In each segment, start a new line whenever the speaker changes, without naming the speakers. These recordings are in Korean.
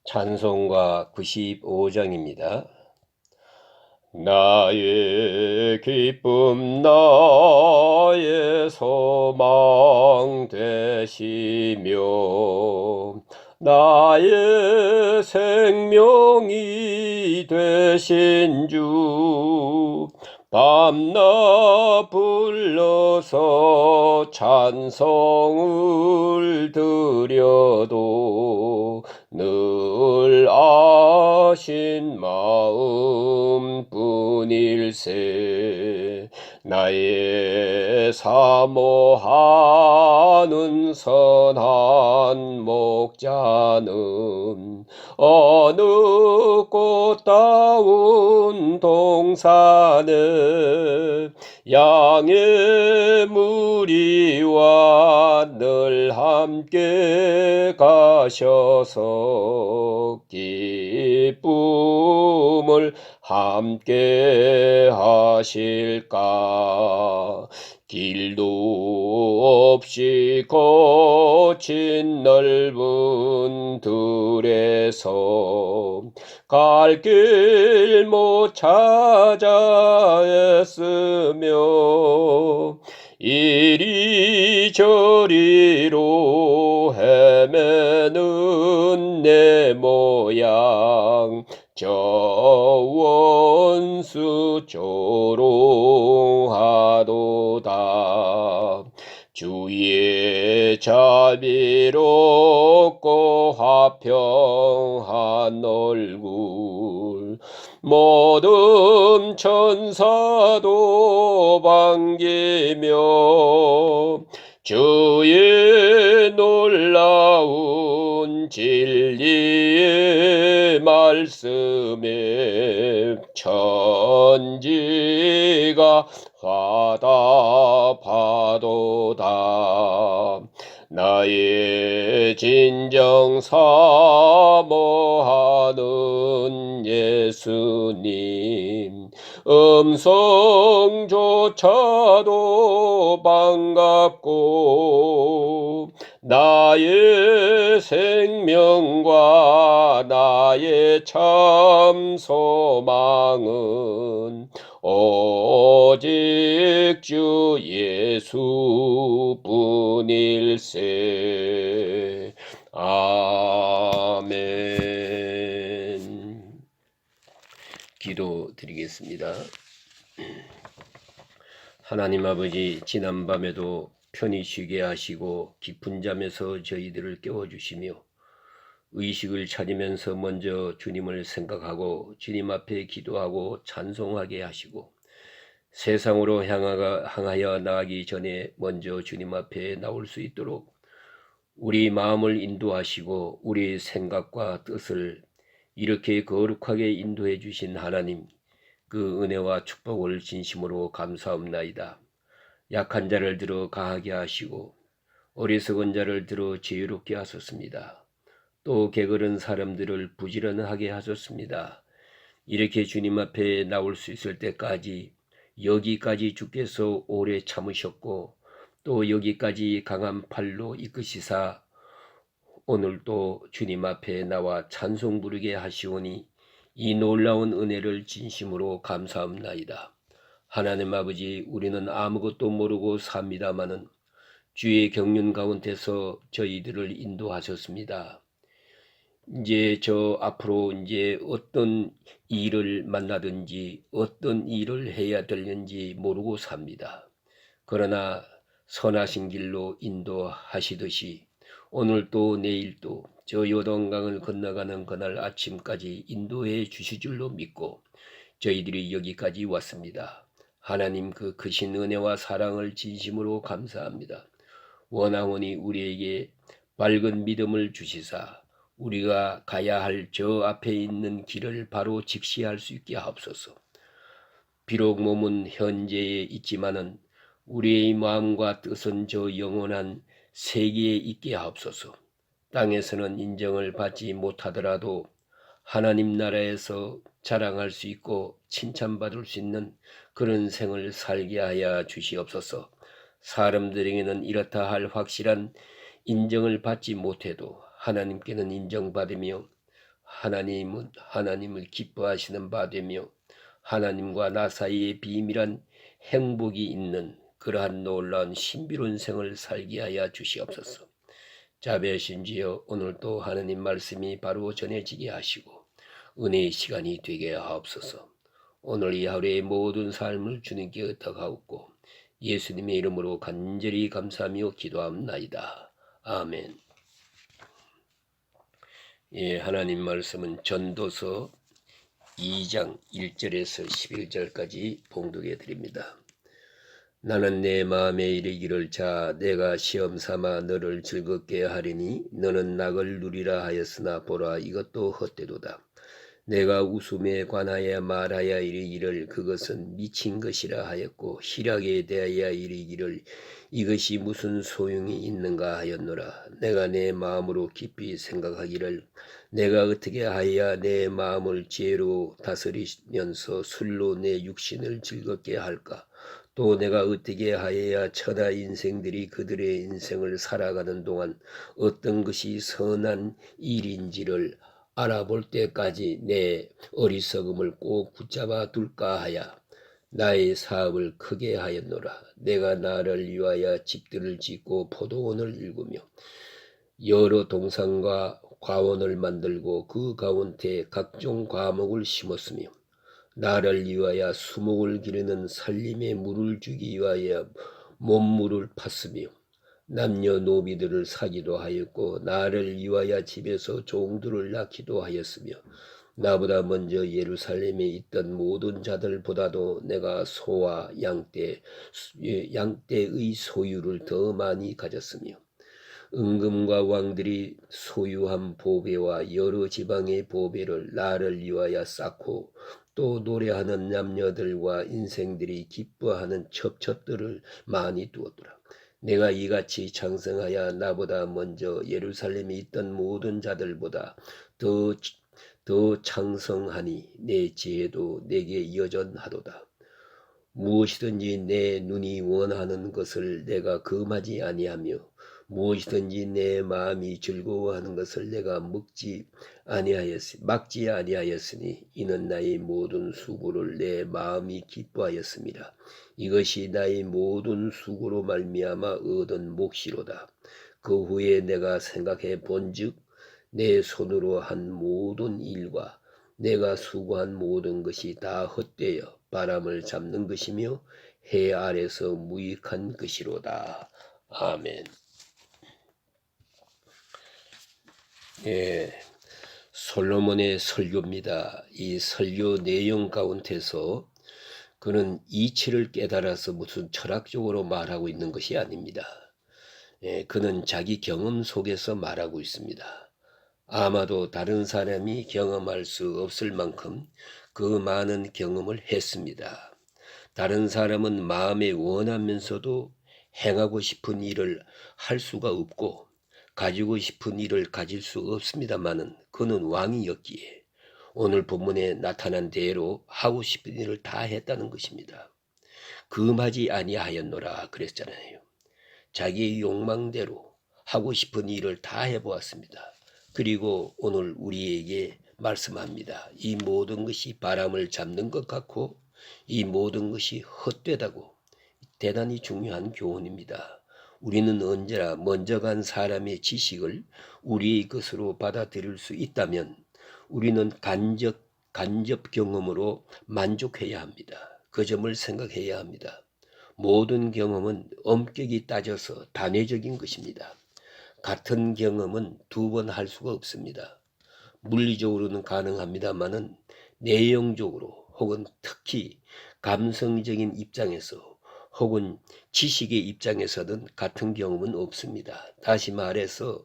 찬송가 95장입니다. 나의 기쁨 나의 소망 되시며 나의 생명이 되신 주 밤낮 불러서 찬송을 드려도 늘 아신 마음뿐일세. 나의 사모하는 선한 목자는 어느 꽃다운 동산에 양의 무리와 늘 함께 가셔서 기쁨을 함께 하실까. 길도 없이 거친 넓은 들에서 갈 길 못 찾아 애쓰며 이리저리로 헤매는 내 모양 저 원수 조롱하도다. 주의 자비롭고 화평한 얼굴 모든 천사도 반기며 주의 놀라운 진리의 말씀에 천지가 화답하도다. 나의 진정 사모하는 예수님 음성조차도 반갑고 나의 생명과 나의 참 소망은 오직 주 예수뿐일세. 아멘. 기도드리겠습니다. 하나님 아버지, 지난밤에도 편히 쉬게 하시고 깊은 잠에서 저희들을 깨워주시며 의식을 차리면서 먼저 주님을 생각하고 주님 앞에 기도하고 찬송하게 하시고 세상으로 향하여 나가기 전에 먼저 주님 앞에 나올 수 있도록 우리 마음을 인도하시고 우리 생각과 뜻을 이렇게 거룩하게 인도해 주신 하나님, 그 은혜와 축복을 진심으로 감사합나이다. 약한 자를 들어 강하게 하시고 어리석은 자를 들어 지혜롭게 하셨습니다. 또 게으른 사람들을 부지런하게 하셨습니다. 이렇게 주님 앞에 나올 수 있을 때까지 여기까지 주께서 오래 참으셨고 또 여기까지 강한 팔로 이끄시사 오늘 또 주님 앞에 나와 찬송 부르게 하시오니 이 놀라운 은혜를 진심으로 감사합나이다. 하나님 아버지, 우리는 아무것도 모르고 삽니다마는 주의 경륜 가운데서 저희들을 인도하셨습니다. 이제 저 앞으로 이제 어떤 일을 만나든지 어떤 일을 해야 되는지 모르고 삽니다. 그러나 선하신 길로 인도하시듯이 오늘도 내일도 저 요단강을 건너가는 그날 아침까지 인도해 주실 줄로 믿고 저희들이 여기까지 왔습니다. 하나님, 그 크신 은혜와 사랑을 진심으로 감사합니다. 원하오니 우리에게 밝은 믿음을 주시사 우리가 가야 할 저 앞에 있는 길을 바로 직시할 수 있게 하옵소서. 비록 몸은 현재에 있지만은 우리의 마음과 뜻은 저 영원한 세계에 있게 하옵소서. 땅에서는 인정을 받지 못하더라도 하나님 나라에서 자랑할 수 있고 칭찬받을 수 있는 그런 생을 살게 하여 주시옵소서. 사람들에게는 이렇다 할 확실한 인정을 받지 못해도 하나님께는 인정받으며 하나님은 하나님을 기뻐하시는 바 되며 하나님과 나 사이에 비밀한 행복이 있는 그러한 놀라운 신비로운 생을 살게 하여 주시옵소서. 자비하신지여, 오늘도 하나님 말씀이 바로 전해지게 하시고 은혜의 시간이 되게 하옵소서. 오늘 이 하루의 모든 삶을 주님께 의탁하옵고 예수님의 이름으로 간절히 감사하며 기도합나이다. 아멘. 예, 하나님 말씀은 전도서 2장 1절에서 11절까지 봉독해 드립니다. 나는 내 마음에 이르기를 자 내가 시험 삼아 너를 즐겁게 하리니 너는 낙을 누리라 하였으나 보라 이것도 헛되도다. 내가 웃음에 관하여 말하여 이르기를 그것은 미친 것이라 하였고 희락에 대하여 이르기를 이것이 무슨 소용이 있는가 하였노라. 내가 내 마음으로 깊이 생각하기를 내가 어떻게 하여야 내 마음을 지혜로 다스리면서 술로 내 육신을 즐겁게 할까. 또 내가 어떻게 하여야 천하 인생들이 그들의 인생을 살아가는 동안 어떤 것이 선한 일인지를 알아볼 때까지 내 어리석음을 꼭 붙잡아 둘까 하여 나의 사업을 크게 하였노라. 내가 나를 위하여 집들을 짓고 포도원을 일구며 여러 동산과 과원을 만들고 그 가운데 각종 과목을 심었으며 나를 위하여 수목을 기르는 살림에 물을 주기 위하여 몸물을 팠으며 남녀노비들을 사기도 하였고 나를 위하여 집에서 종들을 낳기도 하였으며 나보다 먼저 예루살렘에 있던 모든 자들보다도 내가 소와 양떼의 소유를 더 많이 가졌으며 은금과 왕들이 소유한 보배와 여러 지방의 보배를 나를 위하여 쌓고 또 노래하는 남녀들과 인생들이 기뻐하는 첩첩들을 많이 두었더라. 내가 이같이 장성하여 나보다 먼저 예루살렘에 있던 모든 자들보다 더 창성하니 내 지혜도 내게 여전하도다. 무엇이든지 내 눈이 원하는 것을 내가 금하지 아니하며 무엇이든지 내 마음이 즐거워하는 것을 내가 막지 아니하였으니 이는 나의 모든 수고를 내 마음이 기뻐하였습니다. 이것이 나의 모든 수고로 말미암아 얻은 몫이로다. 그 후에 내가 생각해 본즉 내 손으로 한 모든 일과 내가 수고한 모든 것이 다 헛되어 바람을 잡는 것이며 해 아래서 무익한 것이로다. 아멘. 예, 솔로몬의 설교입니다. 이 설교 내용 가운데서 그는 이치를 깨달아서 무슨 철학적으로 말하고 있는 것이 아닙니다. 예, 그는 자기 경험 속에서 말하고 있습니다. 아마도 다른 사람이 경험할 수 없을 만큼 그 많은 경험을 했습니다. 다른 사람은 마음에 원하면서도 행하고 싶은 일을 할 수가 없고 가지고 싶은 일을 가질 수 없습니다마는 그는 왕이었기에 오늘 본문에 나타난 대로 하고 싶은 일을 다 했다는 것입니다. 금하지 아니하였노라 그랬잖아요. 자기의 욕망대로 하고 싶은 일을 다 해보았습니다. 그리고 오늘 우리에게 말씀합니다. 이 모든 것이 바람을 잡는 것 같고 이 모든 것이 헛되다고. 대단히 중요한 교훈입니다. 우리는 언제나 먼저 간 사람의 지식을 우리의 것으로 받아들일 수 있다면 우리는 간접 경험으로 만족해야 합니다. 그 점을 생각해야 합니다. 모든 경험은 엄격히 따져서 단회적인 것입니다. 같은 경험은 두 번 할 수가 없습니다. 물리적으로는 가능합니다만은 내용적으로 혹은 특히 감성적인 입장에서 혹은 지식의 입장에서는 같은 경험은 없습니다. 다시 말해서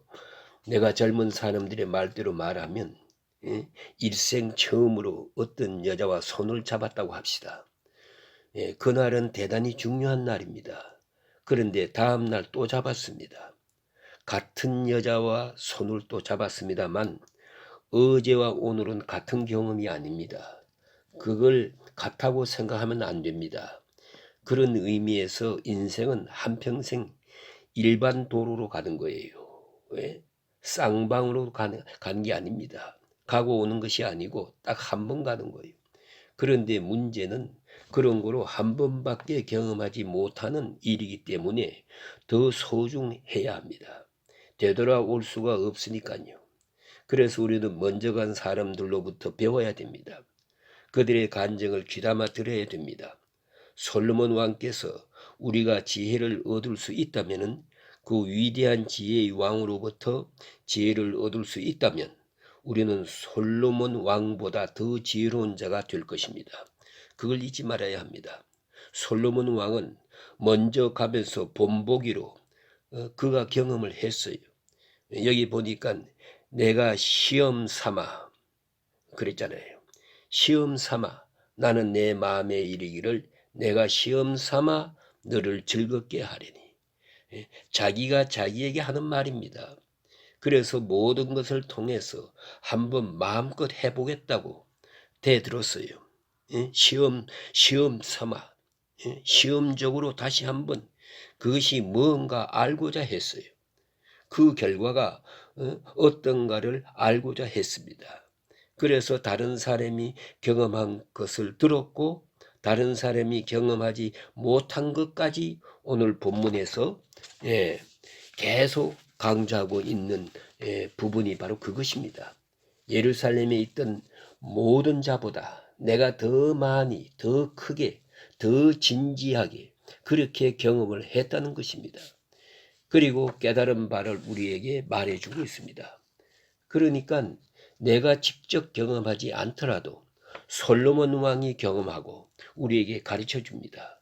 내가 젊은 사람들의 말대로 말하면 일생 처음으로 어떤 여자와 손을 잡았다고 합시다. 그날은 대단히 중요한 날입니다. 그런데 다음 날 또 잡았습니다. 같은 여자와 손을 또 잡았습니다만 어제와 오늘은 같은 경험이 아닙니다. 그걸 같다고 생각하면 안 됩니다. 그런 의미에서 인생은 한평생 일반 도로로 가는 거예요. 왜? 쌍방으로 간 게 아닙니다. 가고 오는 것이 아니고 딱 한 번 가는 거예요. 그런데 문제는 그런 거로 한 번밖에 경험하지 못하는 일이기 때문에 더 소중해야 합니다. 되돌아올 수가 없으니까요. 그래서 우리는 먼저 간 사람들로부터 배워야 됩니다. 그들의 간증을 귀담아 들어야 됩니다. 솔로몬 왕께서 우리가 지혜를 얻을 수 있다면, 그 위대한 지혜의 왕으로부터 지혜를 얻을 수 있다면 우리는 솔로몬 왕보다 더 지혜로운 자가 될 것입니다. 그걸 잊지 말아야 합니다. 솔로몬 왕은 먼저 가면서 본보기로 그가 경험을 했어요. 여기 보니까 내가 시험 삼아 그랬잖아요. 시험 삼아 나는 내 마음에 이르기를 내가 시험 삼아 너를 즐겁게 하리니. 자기가 자기에게 하는 말입니다. 그래서 모든 것을 통해서 한번 마음껏 해보겠다고 대들었어요. 시험 삼아 시험적으로 다시 한번 그것이 뭔가 알고자 했어요. 그 결과가 어떤가를 알고자 했습니다. 그래서 다른 사람이 경험한 것을 들었고 다른 사람이 경험하지 못한 것까지 오늘 본문에서 계속 강조하고 있는 부분이 바로 그것입니다. 예루살렘에 있던 모든 자보다 내가 더 많이, 더 크게, 더 진지하게 그렇게 경험을 했다는 것입니다. 그리고 깨달은 바를 우리에게 말해주고 있습니다. 그러니까 내가 직접 경험하지 않더라도 솔로몬 왕이 경험하고 우리에게 가르쳐 줍니다.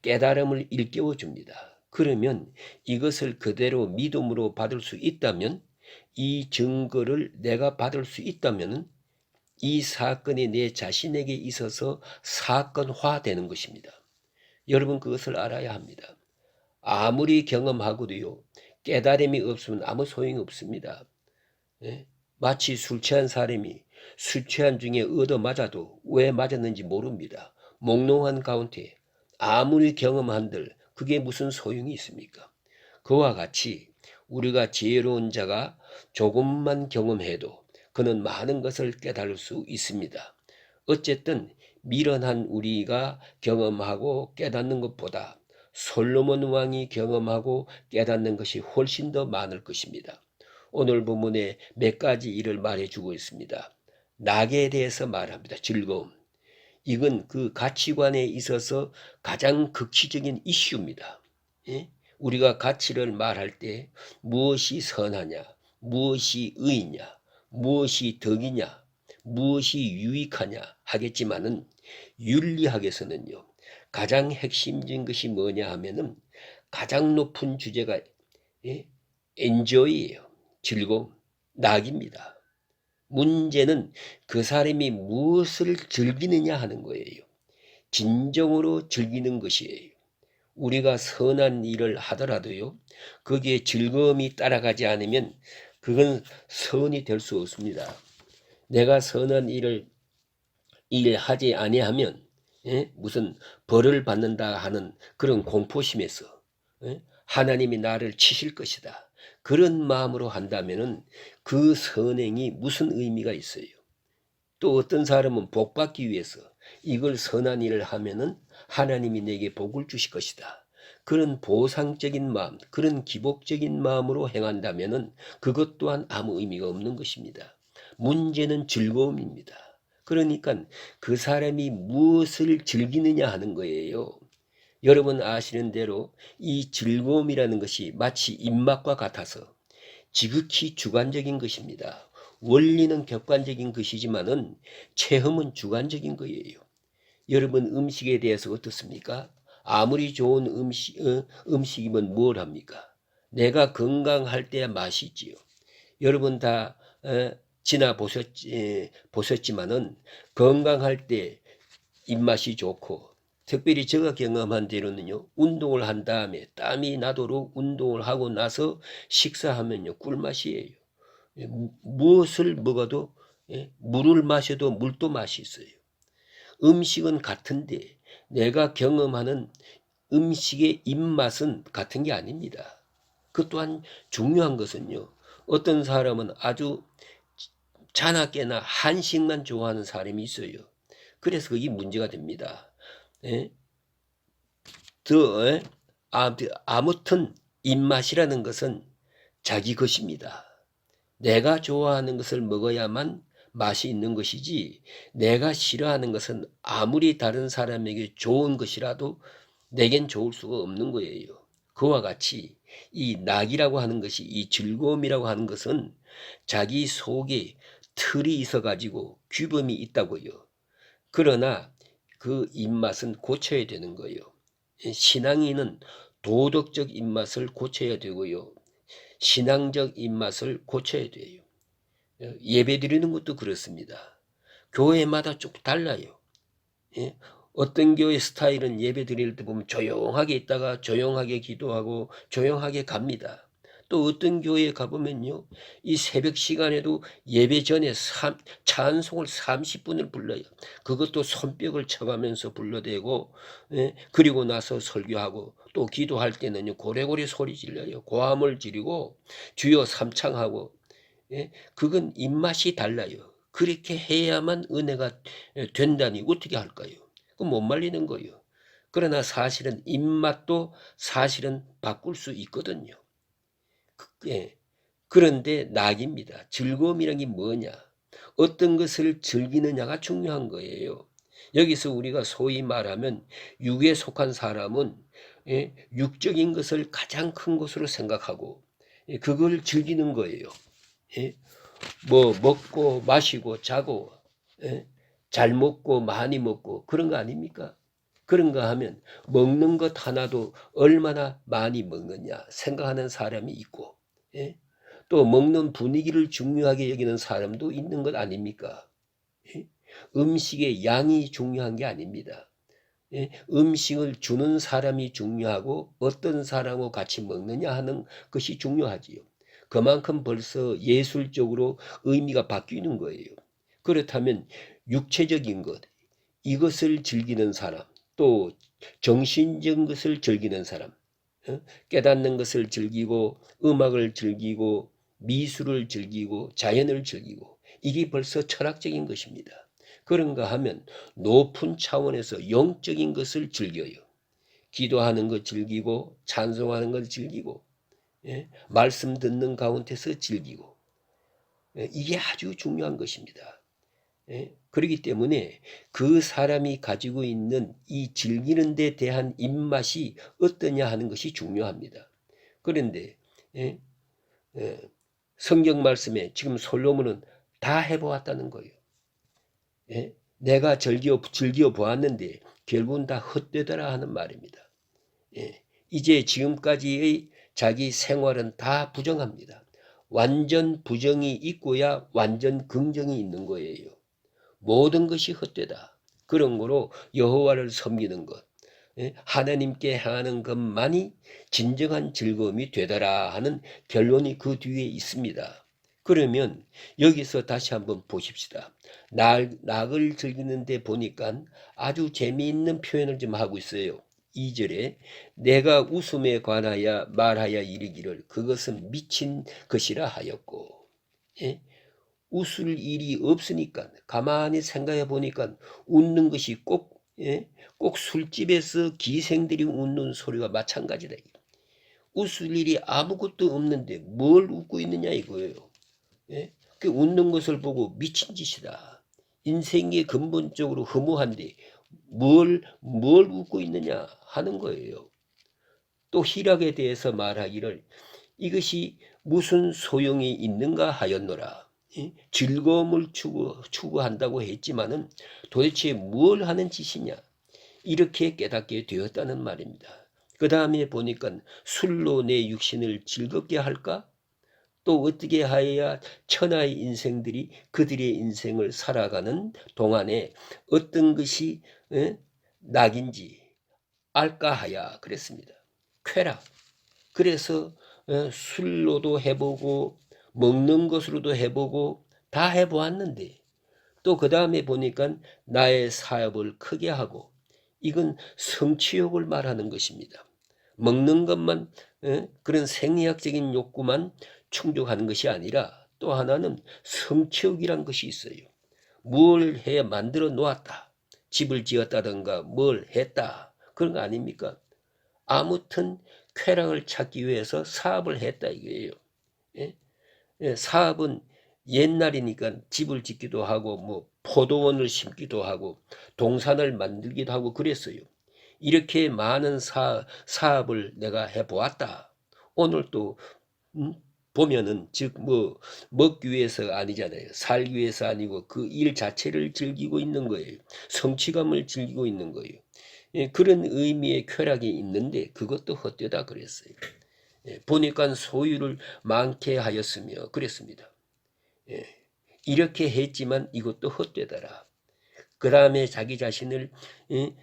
깨달음을 일깨워 줍니다. 그러면 이것을 그대로 믿음으로 받을 수 있다면, 이 증거를 내가 받을 수 있다면 이 사건이 내 자신에게 있어서 사건화되는 것입니다. 여러분 그것을 알아야 합니다. 아무리 경험하고도요, 깨달음이 없으면 아무 소용이 없습니다. 마치 술 취한 사람이 술 취한 중에 얻어맞아도 왜 맞았는지 모릅니다. 몽롱한 가운데 아무리 경험한들 그게 무슨 소용이 있습니까? 그와 같이 우리가 지혜로운 자가 조금만 경험해도 그는 많은 것을 깨달을 수 있습니다. 어쨌든 미련한 우리가 경험하고 깨닫는 것보다 솔로몬 왕이 경험하고 깨닫는 것이 훨씬 더 많을 것입니다. 오늘 본문에 몇 가지 일을 말해주고 있습니다. 낙에 대해서 말합니다. 즐거움. 이건 그 가치관에 있어서 가장 극치적인 이슈입니다. 우리가 가치를 말할 때 무엇이 선하냐, 무엇이 의냐, 무엇이 덕이냐, 무엇이 유익하냐 하겠지만은 윤리학에서는요, 가장 핵심적인 것이 뭐냐 하면은 가장 높은 주제가 enjoy예요. 즐거움, 낙입니다. 문제는 그 사람이 무엇을 즐기느냐 하는 거예요. 진정으로 즐기는 것이에요. 우리가 선한 일을 하더라도요, 거기에 즐거움이 따라가지 않으면 그건 선이 될 수 없습니다. 내가 선한 일을 하지 아니하면 무슨 벌을 받는다 하는 그런 공포심에서 하나님이 나를 치실 것이다, 그런 마음으로 한다면은 그 선행이 무슨 의미가 있어요? 또 어떤 사람은 복 받기 위해서 이걸 선한 일을 하면은 하나님이 내게 복을 주실 것이다, 그런 보상적인 마음, 그런 기복적인 마음으로 행한다면은 그것 또한 아무 의미가 없는 것입니다. 문제는 즐거움입니다. 그러니까 그 사람이 무엇을 즐기느냐 하는 거예요. 여러분 아시는 대로 이 즐거움이라는 것이 마치 입맛과 같아서 지극히 주관적인 것입니다. 원리는 객관적인 것이지만은 체험은 주관적인 거예요. 여러분 음식에 대해서 어떻습니까? 아무리 좋은 음식이면 뭘 합니까? 내가 건강할 때야 맛있지요. 여러분 다 보셨지만은 건강할 때 입맛이 좋고, 특별히 제가 경험한 대로는요, 운동을 한 다음에 땀이 나도록 운동을 하고 나서 식사하면요 꿀맛이에요. 무엇을 먹어도 물을 마셔도 물도 맛이 있어요. 음식은 같은데 내가 경험하는 음식의 입맛은 같은 게 아닙니다. 그 또한 중요한 것은요, 어떤 사람은 아주 자나깨나 한식만 좋아하는 사람이 있어요. 그래서 그게 문제가 됩니다. 예? 더, 아무튼 입맛이라는 것은 자기 것입니다. 내가 좋아하는 것을 먹어야만 맛이 있는 것이지, 내가 싫어하는 것은 아무리 다른 사람에게 좋은 것이라도 내겐 좋을 수가 없는 거예요. 그와 같이 이 낙이라고 하는 것이, 이 즐거움이라고 하는 것은 자기 속에 틀이 있어 가지고 규범이 있다고요. 그러나 그 입맛은 고쳐야 되는 거예요. 신앙인은 도덕적 입맛을 고쳐야 되고요. 신앙적 입맛을 고쳐야 돼요. 예배 드리는 것도 그렇습니다. 교회마다 쭉 달라요. 예? 어떤 교회 스타일은 예배 드릴 때 보면 조용하게 있다가 조용하게 기도하고 조용하게 갑니다. 또 어떤 교회에 가보면요, 이 새벽 시간에도 예배 전에 찬송을 30분을 불러요. 그것도 손뼉을 쳐가면서 불러대고, 그리고 나서 설교하고, 또 기도할 때는요 고래고래 소리 질러요. 고함을 지르고 주여 삼창하고. 그건 입맛이 달라요. 그렇게 해야만 은혜가 된다니 어떻게 할까요? 그 못 말리는 거예요. 그러나 사실은 입맛도 사실은 바꿀 수 있거든요. 그런데 낙입니다. 즐거움이란 게 뭐냐? 어떤 것을 즐기느냐가 중요한 거예요. 여기서 우리가 소위 말하면 육에 속한 사람은 육적인 것을 가장 큰 것으로 생각하고 그걸 즐기는 거예요. 뭐 먹고 마시고 자고 잘 먹고 많이 먹고 그런 거 아닙니까? 그런가 하면 먹는 것 하나도 얼마나 많이 먹느냐 생각하는 사람이 있고, 또 먹는 분위기를 중요하게 여기는 사람도 있는 것 아닙니까? 음식의 양이 중요한 게 아닙니다. 음식을 주는 사람이 중요하고 어떤 사람하고 같이 먹느냐 하는 것이 중요하지요. 그만큼 벌써 예술적으로 의미가 바뀌는 거예요. 그렇다면 육체적인 것, 이것을 즐기는 사람, 또 정신적인 것을 즐기는 사람, 깨닫는 것을 즐기고 음악을 즐기고 미술을 즐기고 자연을 즐기고, 이게 벌써 철학적인 것입니다. 그런가 하면 높은 차원에서 영적인 것을 즐겨요. 기도하는 것 즐기고 찬송하는 것 즐기고 말씀 듣는 가운데서 즐기고, 이게 아주 중요한 것입니다. 그렇기 때문에 그 사람이 가지고 있는 이 즐기는 데 대한 입맛이 어떠냐 하는 것이 중요합니다. 그런데 성경 말씀에 지금 솔로몬은 다 해보았다는 거예요. 내가 즐겨 보았는데 결국은 다 헛되더라 하는 말입니다. 이제 지금까지의 자기 생활은 다 부정합니다. 완전 부정이 있고야 완전 긍정이 있는 거예요. 모든 것이 헛되다. 그런 거로 여호와를 섬기는 것, 하나님께 향하는 것만이 진정한 즐거움이 되더라 하는 결론이 그 뒤에 있습니다. 그러면 여기서 다시 한번 보십시다. 낙을 즐기는데 보니까 아주 재미있는 표현을 좀 하고 있어요. 2절에 내가 웃음에 관하여 말하여 이르기를 그것은 미친 것이라 하였고, 웃을 일이 없으니까 가만히 생각해 보니까 웃는 것이 꼭 술집에서 기생들이 웃는 소리가 마찬가지다. 웃을 일이 아무것도 없는데 뭘 웃고 있느냐 이거예요. 그 웃는 것을 보고 미친 짓이다. 인생이 근본적으로 허무한데 뭘 웃고 있느냐 하는 거예요. 또 희락에 대해서 말하기를 이것이 무슨 소용이 있는가 하였노라. 즐거움을 추구한다고 했지만은 도대체 뭘 하는 짓이냐, 이렇게 깨닫게 되었다는 말입니다. 그 다음에 보니까 술로 내 육신을 즐겁게 할까? 또 어떻게 하여야 천하의 인생들이 그들의 인생을 살아가는 동안에 어떤 것이 낙인지 알까 하야 그랬습니다. 쾌락. 그래서 술로도 해보고 먹는 것으로도 해보고 다 해보았는데 또 그 다음에 보니까 나의 사업을 크게 하고, 이건 성취욕을 말하는 것입니다. 먹는 것만 그런 생리학적인 욕구만 충족하는 것이 아니라 또 하나는 성취욕이란 것이 있어요. 뭘 해 만들어 놓았다. 집을 지었다든가 뭘 했다. 그런 거 아닙니까? 아무튼 쾌락을 찾기 위해서 사업을 했다 이거예요. 예? 예, 사업은 옛날이니까 집을 짓기도 하고 뭐 포도원을 심기도 하고 동산을 만들기도 하고 그랬어요. 이렇게 많은 사업을 내가 해보았다. 오늘 또 보면은 즉 뭐 먹기 위해서가 아니잖아요. 살기 위해서 아니고 그 일 자체를 즐기고 있는 거예요. 성취감을 즐기고 있는 거예요. 예, 그런 의미의 쾌락이 있는데 그것도 헛되다 그랬어요. 예, 보니까 소유를 많게 하였으며 그랬습니다. 예, 이렇게 했지만 이것도 헛되더라. 그 다음에 자기 자신을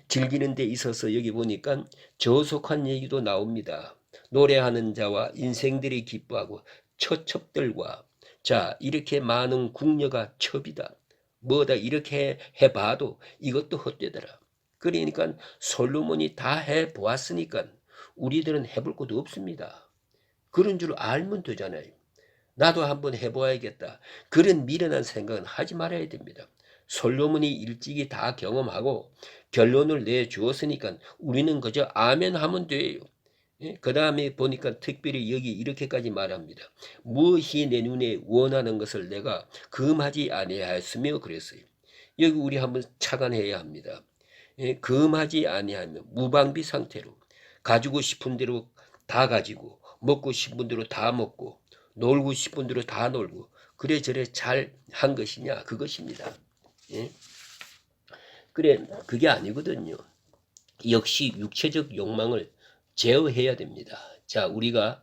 즐기는 데 있어서 여기 보니까 저속한 얘기도 나옵니다. 노래하는 자와 인생들이 기뻐하고 처첩들과 자 이렇게 많은 궁녀가 첩이다. 뭐다 이렇게 해봐도 이것도 헛되더라. 그러니까 솔로몬이 다 해보았으니까 우리들은 해볼 것도 없습니다. 그런 줄 알면 되잖아요. 나도 한번 해봐야겠다. 그런 미련한 생각은 하지 말아야 됩니다. 솔로몬이 일찍이 다 경험하고 결론을 내주었으니까 우리는 그저 아멘 하면 돼요. 예? 그 다음에 보니까 특별히 여기 이렇게까지 말합니다. 무엇이 내 눈에 원하는 것을 내가 금하지 아니하였으며 그랬어요. 여기 우리 한번 착안해야 합니다. 예? 금하지 아니하며 무방비 상태로 가지고 싶은 대로 다 가지고 먹고 싶은 대로 다 먹고 놀고 싶은 대로 다 놀고 그래저래 잘 한 것이냐 그것입니다. 예? 그래 그게 아니거든요. 역시 육체적 욕망을 제어해야 됩니다. 자 우리가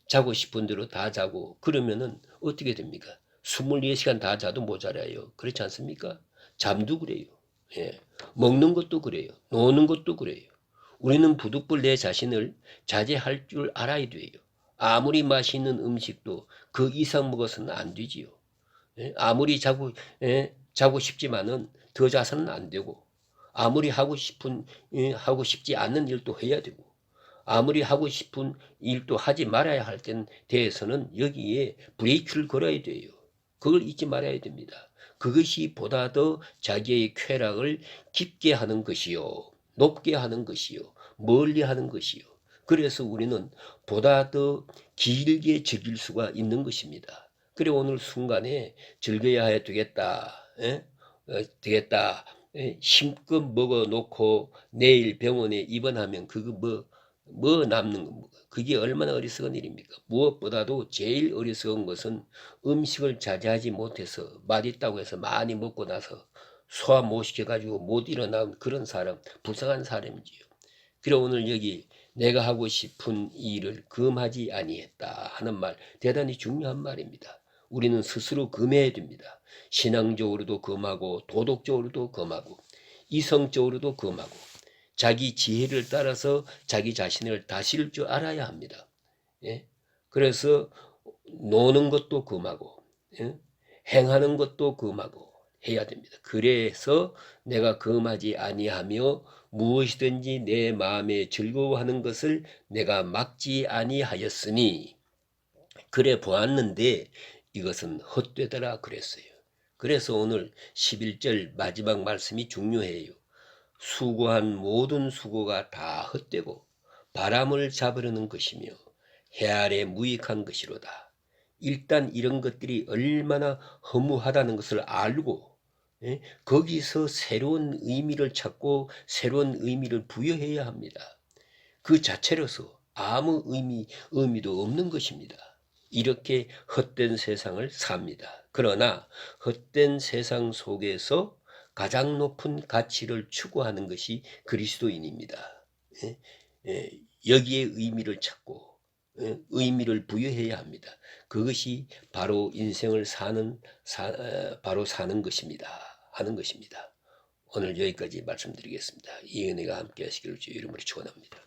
자고 싶은 대로 다 자고 그러면은 어떻게 됩니까? 24시간 다 자도 모자라요. 그렇지 않습니까? 잠도 그래요. 예. 먹는 것도 그래요. 노는 것도 그래요. 우리는 부득불 내 자신을 자제할 줄 알아야 돼요. 아무리 맛있는 음식도 그 이상 먹어서는 안 되지요. 예? 아무리 자고 싶지만은 더 자서는 안 되고, 아무리 하고 싶지 않는 일도 해야 되고, 아무리 하고 싶은 일도 하지 말아야 할 땐 대해서는 여기에 브레이크를 걸어야 돼요. 그걸 잊지 말아야 됩니다. 그것이 보다 더 자기의 쾌락을 깊게 하는 것이요. 높게 하는 것이요. 멀리 하는 것이요. 그래서 우리는 보다 더 길게 즐길 수가 있는 것입니다. 그래 오늘 순간에 즐겨야 되겠다. 예? 되겠다. 예? 힘껏 먹어놓고 내일 병원에 입원하면 그거 뭐 남는 거 그게 얼마나 어리석은 일입니까? 무엇보다도 제일 어리석은 것은 음식을 자제하지 못해서 맛있다고 해서 많이 먹고 나서 소화 못 시켜가지고 못 일어나는 그런 사람, 불쌍한 사람이지요. 그래 오늘 여기 내가 하고 싶은 일을 금하지 아니했다 하는 말 대단히 중요한 말입니다. 우리는 스스로 금해야 됩니다. 신앙적으로도 금하고 도덕적으로도 금하고 이성적으로도 금하고 자기 지혜를 따라서 자기 자신을 다스릴 줄 알아야 합니다. 예? 그래서 노는 것도 금하고 예? 행하는 것도 금하고 해야 됩니다. 그래서 내가 금하지 아니하며 무엇이든지 내 마음에 즐거워하는 것을 내가 막지 아니하였으니 그래 보았는데 이것은 헛되더라 그랬어요. 그래서 오늘 11절 마지막 말씀이 중요해요. 수고한 모든 수고가 다 헛되고 바람을 잡으려는 것이며 해 아래 무익한 것이로다. 일단 이런 것들이 얼마나 허무하다는 것을 알고 거기서 새로운 의미를 찾고 새로운 의미를 부여해야 합니다. 그 자체로서 아무 의미도 없는 것입니다. 이렇게 헛된 세상을 삽니다. 그러나 헛된 세상 속에서 가장 높은 가치를 추구하는 것이 그리스도인입니다. 여기에 의미를 찾고 의미를 부여해야 합니다. 그것이 바로 인생을 바로 사는 것입니다. 하는 것입니다. 오늘 여기까지 말씀드리겠습니다. 이 은혜가 함께 하시기를 주의 이름으로 축원합니다.